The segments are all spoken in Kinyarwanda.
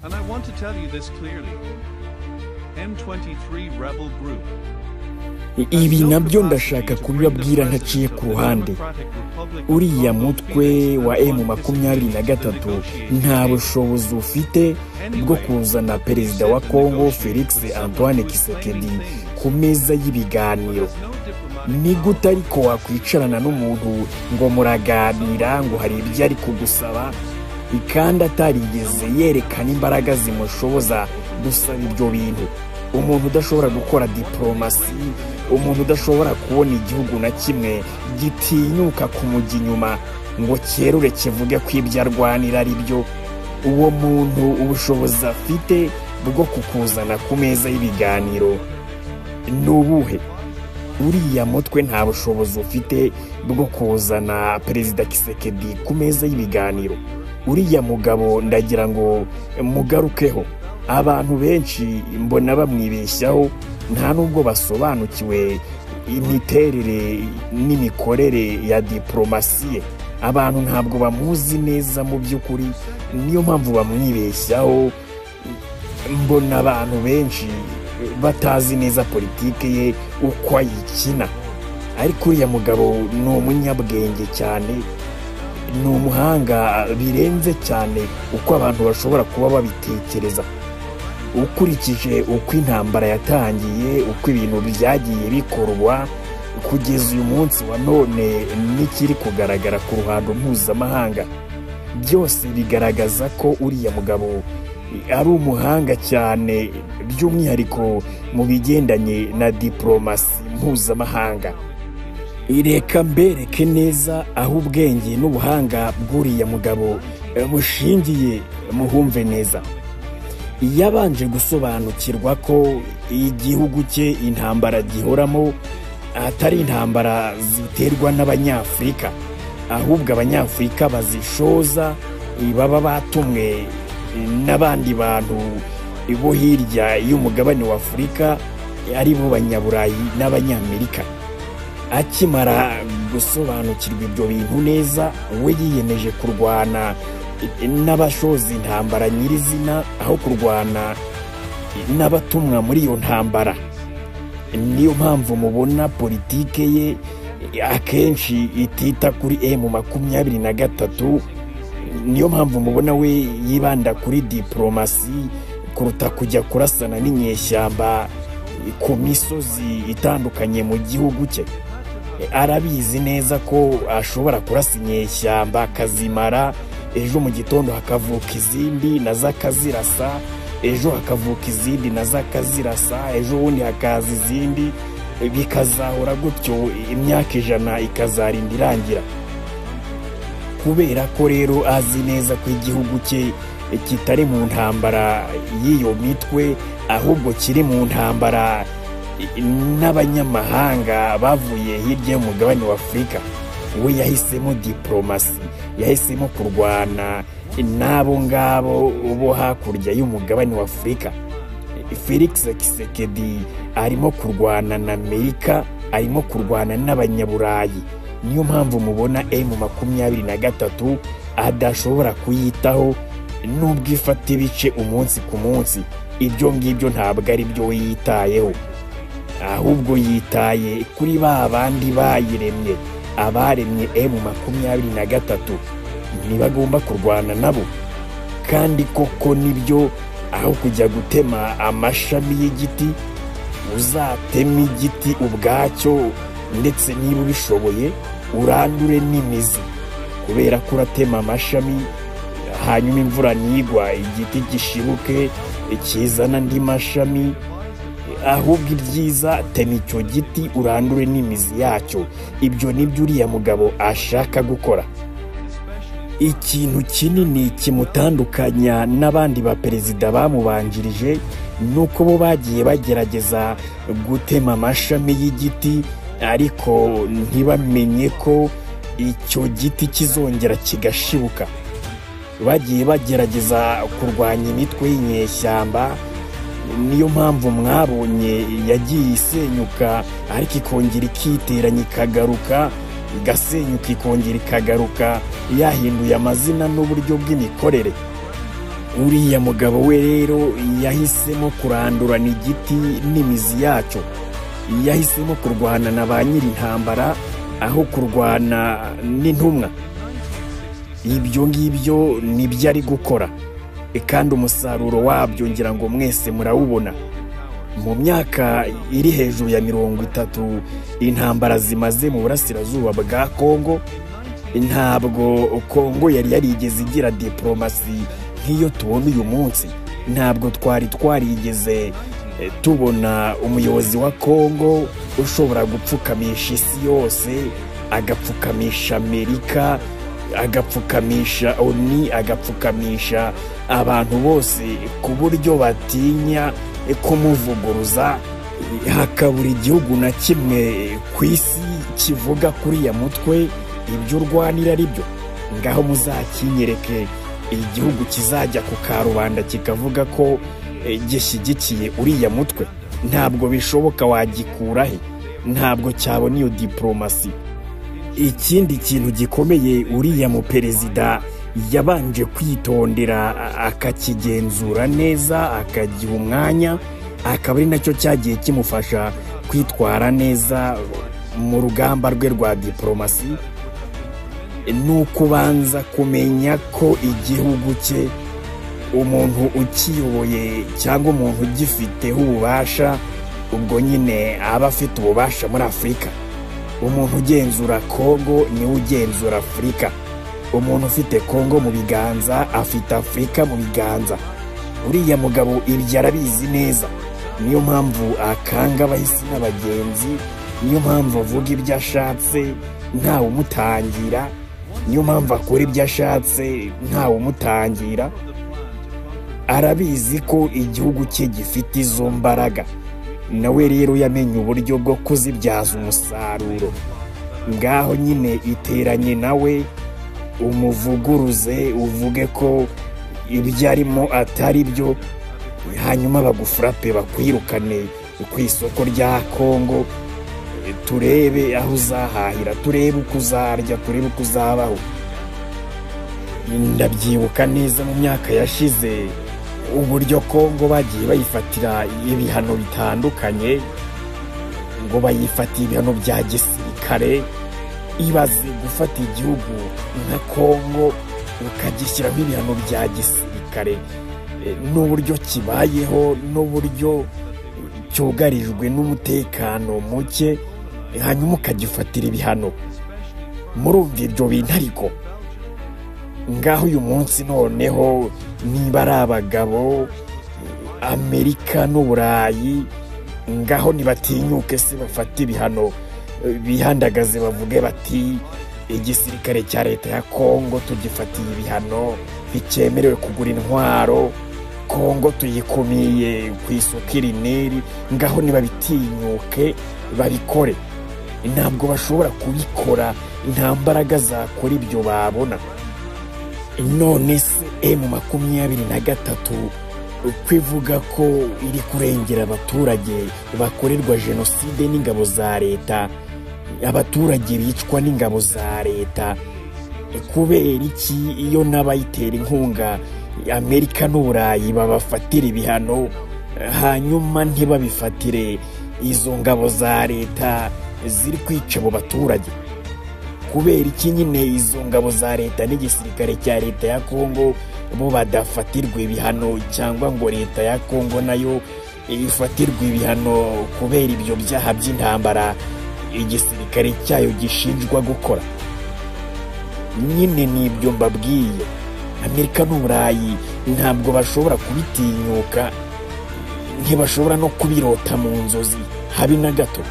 And I want to tell you this clearly. M23 rebel group. Ibi nabyo ndashaka kubibabwira ntaciye ku ruhande. Uriya mutwe wa M23 nta bushobozi ufite bwo kuzana perezida wa Congo Felix Antoine Tshisekedi ku meza y'ibiganiro. Ni gute ariko wakwicarana n'umuntu ngo muraganira ngo hari ibyo ari kugusaba kandi atarigeze yerekana imbaraga zimushoboza gusaba ibyo bintu? Umuntu udashobora gukora diplomasi, umuntu udashobora kubona igihugu na kimwe gitinyuka kumujya inyuma ngo cyerure kivuge ko ibyo arwanira ari byo, uwo muntu ubushobozi afite bwo kukuzana ku meza y'ibiganiro ni ubuhe? Uriya mutwe nta bushobozi ufite bwo kuzana perezida Tshisekedi ku meza y'ibiganiro. Uriya mugabo ndagira ngo mugarukeho. Abantu benshi mbona bamwibeshyaho, nta nubwo basobanukiwe imiterere n'imikorere ya diplomasi. Abantu ntabwo bamuzi neza mu by'ukuri, niyo mpamvu bamwibeshyaho. Mbona abantu benshi batazi neza politike ye uko ayikina, ariko uriya mugabo ni umunyabwenge cyane, ni umuhanga birenze cyane uko abantu bashobora kuba babitekereza. Ukurikije uko intambara yatangiye, uko ibintu byagiye bikorwa kugeza uyu munsi wa none n'ikiri kugaragara ku ruhando mpuzamahanga, byose bigaragaza ko uriya mugabo ari umuhanga cyane, by'umwihariko mu bigendanye na diplomasi mpuzamahanga. Reka mbereke neza aho ubwenge n'ubuhanga bw'uriya mugabo bushingiye, muhumve neza. Yabanje gusobanukirwa ko igihugu cye intambara gihoramo atari intambara ziterwa n'Abanyafurika, ahubwo Abanyafurika bazishoza baba batumwe n'abandi bantu bo hirya y'umugabane wa Afurika, ari bo Banyaburayi n'Abanyamerika. Akimara gusobanukirwa ibyo bintu neza, we yiyemeje kurwana n'abashoza intambara nyirizina aho kurwana n'abatumwa muri iyo ntambara. Niyo mpamvu mubona politike ye akenshi itita kuri M23, niyo mpamvu mubona we yibanda kuri diplomasi kuruta kujya kurasana n'inyeshyamba ku misozi itandukanye mu gihugu cye. Arabizi neza ko ashobora kurasa inyeshyamba akazimara, ejo mu gitondo hakavuka izindi nazo akazirasa, ejo hakavuka izindi nazo akazirasa, ejo bundi hakaza izindi, bikazahora gutyo imyaka 100 ikazarinda irangira. Kubera ko rero azi neza ko igihugu cye kitari mu ntambara y'iyo mitwe, ahubwo kiri mu ntambara n'abanyamahanga bavuye hirya y'umugabane wa Afurika, we yahisemo diplomasi, yahisemo kurwana n'abo ngabo bo hakurya y'umugabane wa Afurika. Felix Tshisekedi arimo kurwana na Amerika, arimo kurwana n'Abanyaburayi. Niyo mpamvu mubona M23 adashobora kuyitaho, nubwo ifata ibice umunsi ku munsi. Ibyo ngibyo ntabwo ari byo yitayeho, ahubwo yitaye kuri ba bandi bayiremye, abaremye M23 ntibagomba kurwana nabo. Kandi koko nibyo, aho kujya gutema amashami y'igiti, uzatema igiti ubwacyo, ndetse niba ubishoboye urandure n'imizi, kubera ko uratema amashami hanyuma imvura nigwa igiti gishibuke kizana andi mashami. Ahubwo ibyiza tema icyo giti urandure n'imizi yacyo. Ibyo nibyo uriya mugabo ashaka gukora. Ikintu kinini kimutandukanya n'abandi ba perezida bamubanjirije nuko bo bagiye bagerageza gutema amashami y'igiti, ariko ntibamenye ko icyo giti kizongera kigashibuka. Bagiye bagerageza kurwanya imitwe y'inyeshyamba, niyo mpamvu mwabonye yagiye isenyuka ariko ikongera ikiteranya ikagaruka, igasenyuka ikongera ikagaruka, yahinduye amazina n'uburyo bw'imikorere. uriya mugabo we rero yahisemo kurandurana igiti n'imizi yacyo, yahisemo kurwana na ba nyiri intambara aho kurwana n'intumwa. Ibyo ngibyo nibyo ari gukora, kandi umusaruro wabyo ngira ngo mwese murawubona. Mu myaka iri hejuru ya 30 intambara zimaze mu burasirazuba bwa Kongo, ntabwo Kongo yari yarigeze igira diplomasi nk'iyo tubona uyu munsi. Ntabwo twari twarigeze tubona umuyobozi wa Kongo ushobora gupfukamisha isi yose, agapfukamisha Amerika, agapfukamisha ONU, agapfukamisha abantu bose ku buryo batinya kumuvuguruza. Hakabura igihugu na kimwe ku isi kivuga kuriya mutwe ibyo urwanira ari byo. Ngaho muzakinyereke igihugu kizajya ku karubanda kikavuga ko gishyigikiye uriya mutwe. Ntabwo bishoboka, wagikurahe? Ntabwo cyabona iyo diplomasi. Ikindi kintu gikomeye, uriya mu perezida yabanje kwitondera akakigenzura neza, akagiha umwanya, akaba ari nacyo cyagiye kimufasha kwitwara neza mu rugamba rwe rwa diplomasi. Nukubanza kumenya ko igihugu cye umuntu ukiyoboye cyangwa umuntu ugifiteho ububasha, ubwo nyine aba afite ububasha muri Afurika. Umuntu ugenzura Kongo niwe ugenzura Afurika. Umuntu ufite Kongo mu biganza afite Afurika mu biganza. Uriya mugabo ibyo arabizi neza, niyo mpamvu akanga abahisi n'abagenzi, niyo mpamvu avuga ibyo ashatse ntawe umutangira, niyo mpamvu akora ibyo ashatse ntawe umutangira. Arabizi ko igihugu cye gifite izo mbaraga, nawe rero yamenye uburyo bwo kuzibyaza umusaruro. Ngaho nyine iteranye nawe, umuvuguruze, uvuge ko ibyo arimo atari byo, hanyuma bagufurape, bakwirukane ku isoko rya Kongo. Turebe aho uzahahira, turebe uko uzarya, turebe uko uzabaho. Ndabyibuka neza mu myaka yashize uburyo Kongo bagiye bayifatira ibihano bitandukanye, ngo bayifatire ibihano bya gisirikare. Ibaze gufata igihugu nka Kongo ukagishyiraho ibihano bya gisirikare, n'uburyo kibayeho, n'uburyo cyugarijwe n'umutekano muke, hanyuma ukagifatira ibihano. Murumva ibyo bintu ariko ngaho uyu munsi noneho niba ari abagabo Amerika n'Uburayi, ngaho nibatinyuke se bafata ibihano, bihandagaze bavuge bati igisirikare cya leta ya Kongo tugifatiye ibihano, ntikemerewe kugura intwaro, Kongo tuyikumiye ku isoko irineri. Ngaho nibabitinyuke babikore. Ntabwo bashobora kubikora, nta mbaraga zakora ibyo babona. None se M23 kwivuga ko iri kurengera abaturage bakorerwa jenoside n'ingabo za leta, abaturage bicwa n'ingabo za leta, kubera iki iyo n'abayitera inkunga Amerika n'Uburayi babafatira ibihano, hanyuma ntibabifatire izo ngabo za leta ziri kwica abo baturage? Kubera iki nyine izo ngabo za leta n'igisirikare cya leta ya Kongo bo badafatirwa ibihano, cyangwa ngo leta ya Kongo nayo ifatirwa ibihano kubera ibyo byaha by'intambara igisirikare cyayo gishinjwa gukora? Nyine nibyo mbabwiye, Amerika n'Uburayi ntabwo bashobora kubitinyuka, ntibashobora no kubirota mu nzozi habe na gato.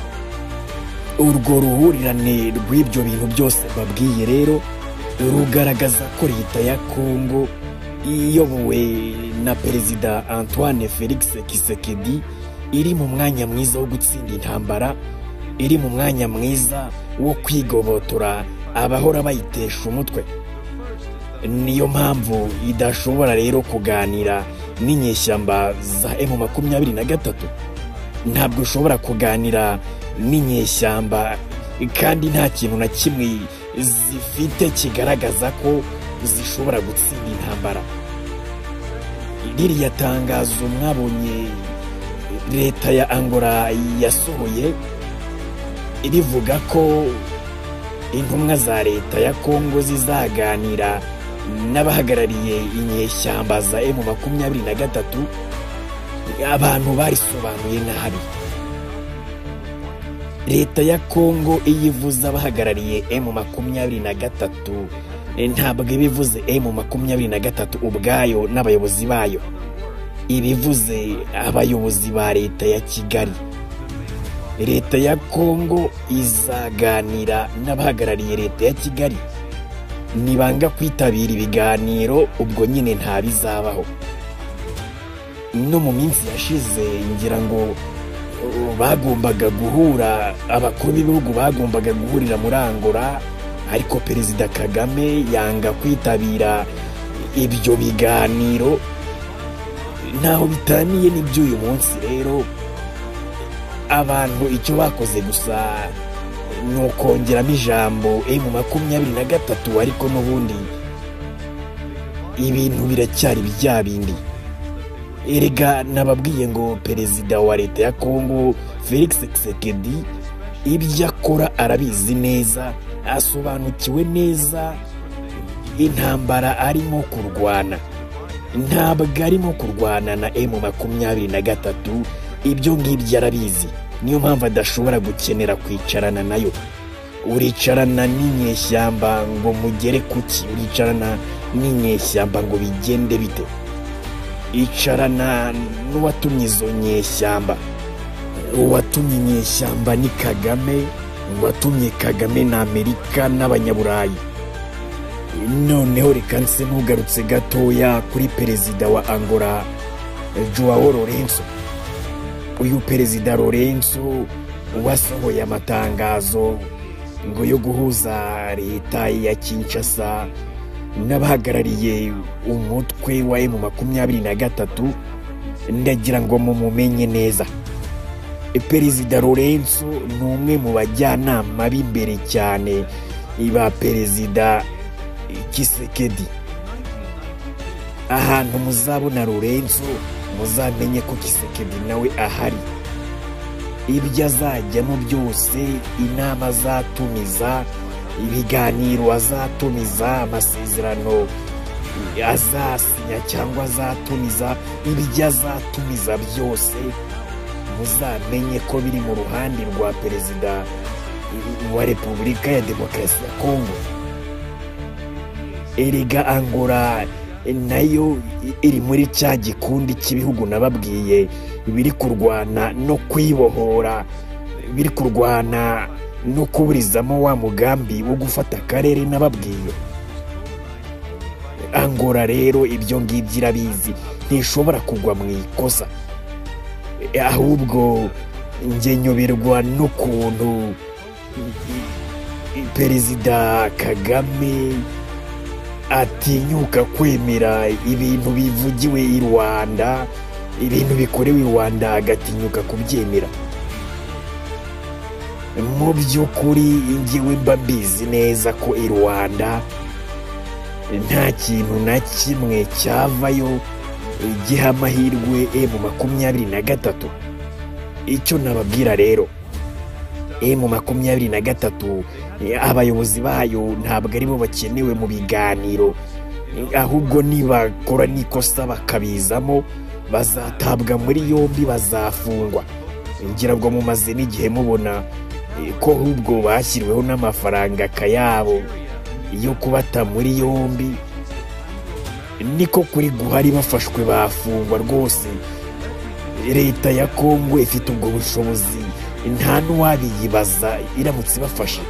Urwo ruhurirane rw'ibyo bintu byose babwiye rero rugaragaza ko leta ya Kongo iyobowe na Perezida Antoine Felix Tshisekedi iri mu mwanya mwiza wo gutsinda intambara, iri mu mwanya mwiza wo kwigobotora abahora bayitesha umutwe. Niyo mpamvu idashobora rero kuganira n'inyeshyamba za M23. Ntabwo ushobora kuganira n'inyeshyamba kandi nta kintu na kimwe zifite kigaragaza ko zishobora gutsinda intambara. ririya tangazo mwabonye leta ya Angola yasohoye rivuga ko intumwa za leta ya Kongo zizaganira n'abahagarariye inyeshyamba za M23, abantu barisobanuye nabi. Leta ya Kongo iyivuza abahagarariye M23 ntabwo ibivuze M23 ubwayo n'abayobozi bayo, ibivuze abayobozi ba leta ya Kigali. Leta ya Kongo izaganira n'abahagarariye leta ya Kigali, nibanga kwitabira ibiganiro ubwo nyine nta bizabaho. No mu minsi yashize ngira ngo bagombaga guhura, abakuru b'ibihugu bagombaga guhurira muri Angola, ariko Perezida Kagame yanga kwitabira ibyo biganiro. Ntaho bitaniye n'iby'uyu munsi rero, abantu icyo bakoze gusa ni ukongeramo ijambo M23, ariko n'ubundi ibintu biracyari bya bindi. Erega nababwiye ngo perezida wa leta ya Kongo Felix Tshisekedi ibyo akora arabizi neza, asobanukiwe neza intambara arimo kurwana. Ntabwo arimo kurwana na M23, ibyo ngibyo arabizi. Niyo mpamvu adashobora gukenera kwicarana nayo. Uricarana n'inyeshyamba ngo mugere kuki? Uricarana n'inyeshyamba ngo bigende bite? Icarana n'uwatumye izo nyeshyamba. Uwatumye inyeshyamba ni Kagame, uwatumye Kagame na Amerika n'Abanyaburayi. Noneho reka nse ntugarutse gatoya kuri perezida wa Angola Joao Lourenço. Uyu perezida Lourenço wasohoye amatangazo ngo yo guhuza leta ya Kinshasa n'abahagarariye umutwe wa M23, ndagira ngo mumumenye neza. Perezida Lourenço ni umwe mu bajyanama b'imbere cyane ba perezida Tshisekedi. Ahantu muzabona Lourenço muzamenye ko Tshisekedi nawe ahari. Ibyo azajyamo byose, inama azatumiza, ibiganiro azatumiza, amasezerano azasinya cyangwa azatumiza, ibyo azatumiza byose muzamenye ko biri mu ruhande rwa perezida wa Repubulika ya Demokarasi ya Kongo. Erega Angola nayo iri muri cya gikundi cy'ibihugu nababwiye biri kurwana no kwibohora, biri kurwana no kuburizamo wa mugambi wo gufata akarere nababwiye. Angola rero ibyo ngibyo irabizi, ntishobora kugwa mu ikosa. Ahubwo njye nyoberwa n'ukuntu Perezida Kagame atinyuka kwemera ibintu bivugiwe i Rwanda, ibintu bikorewe i Rwanda agatinyuka kubyemera. Mu by'ukuri njyewe mba mbizi neza ko i Rwanda nta kintu na kimwe cyavayo giha amahirwe M23. Icyo nababwira rero, M23 abayobozi bayo ntabwo aribo bakenewe mu biganiro, ahubwo nibakora n'ikosa bakabizamo bazatabwa muri yombi, bazafungwa. Ngira ngo mumaze n'igihe mubona ko ahubwo bashyiriweho n'amafaranga kayabo yo kubata muri yombi. Niko kuri guhari, bafashwe bafungwa rwose. Leta ya Kongo ifite ubwo bushobozi, nta n'uwabiyibaza iramutse bafashe.